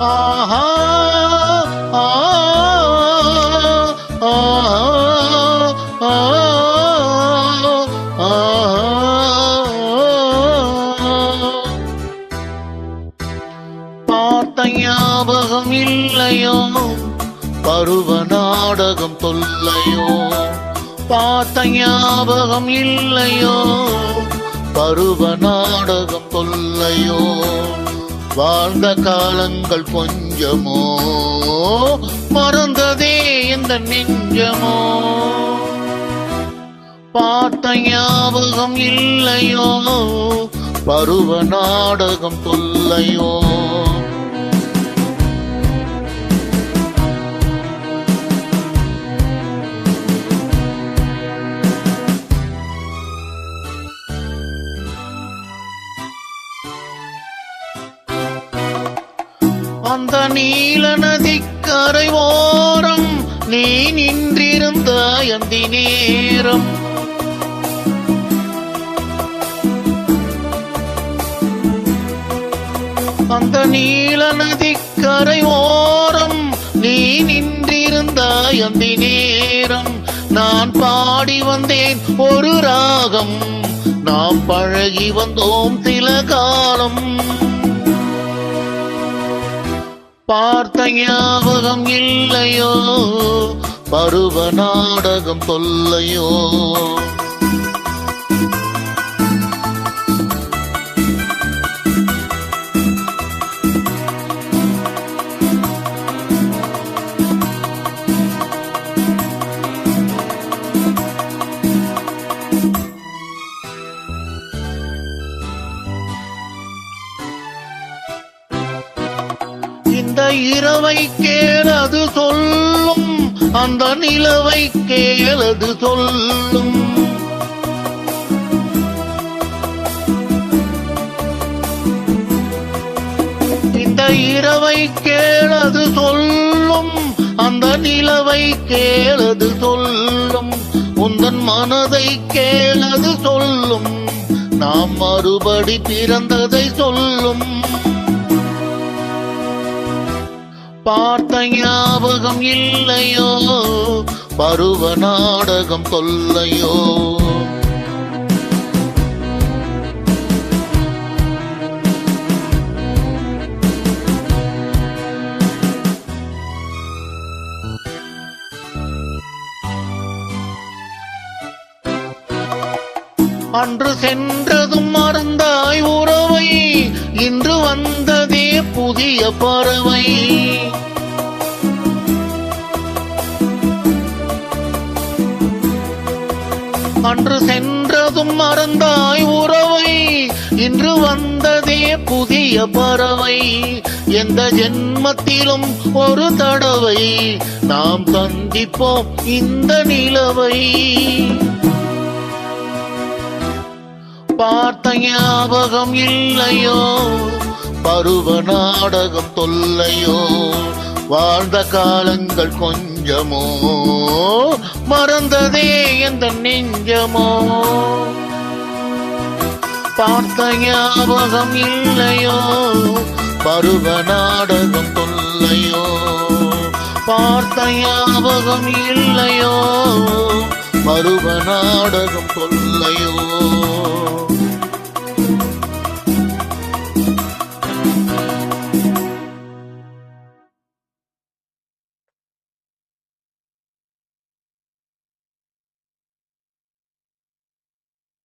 ஆஹா பார்த்த ஞாபகம் இல்லையோ பருவ நாடகம் தொல்லையோ பார்த்த ஞாபகம் இல்லையோ பருவ நாடகம் தொல்லையோ வாழ்ந்த காலங்கள் கொஞ்சமோ மறந்ததே இந்த நெஞ்சமோ பார்த்த ஞாபகம் இல்லையோ பருவ நாடகம் தொல்லையோ அந்த நீல நதிக்கரை ஓரம் நீ நின்றிருந்த அந்தி நேரம் அந்த நீல நதிக்கரை ஓரம் நீ நின்றிருந்த அந்தி நேரம் நான் பாடி வந்தேன் ஒரு ராகம் நாம் பழகி வந்தோம் சில காலம் பார்த்த ஞாபகம் இல்லையோ பருவ நாடகம் தொல்லையோ இந்த இரவை கேளது சொல்லும் அந்த நிலவை கேளது சொல்லும் இந்த இரவை கேளது சொல்லும் அந்த நிலவை கேளது சொல்லும் உந்தன் மனதை கேளது சொல்லும் நாம் மறுபடி பிறந்ததை சொல்லும் பார்த்த ஞாபகம் இல்லையோ பருவ நாடகம் தொல்லையோ அன்று சென்றதும் மறந்தாய் உறவை இன்று வந்ததே புதிய பறவை அன்று சென்றதும் மறந்தாய் உறவை இன்று வந்ததே புதிய பறவை எந்த ஜென்மத்திலும் ஒரு தடவை நாம் சந்திப்போம் இந்த நிலவை பார்த்த ஞாபகம் இல்லையோ பருவ நாடகம் தொல்லையோ வாழ்ந்த காலங்கள் கொஞ்சமோ மறந்ததே எந்த நெஞ்சமோ பார்த்த ஞாபகம் இல்லையோ பருவ நாடகம் தொல்லையோ பார்த்த ஞாபகம் இல்லையோ பருவ நாடகம் தொல்லையோ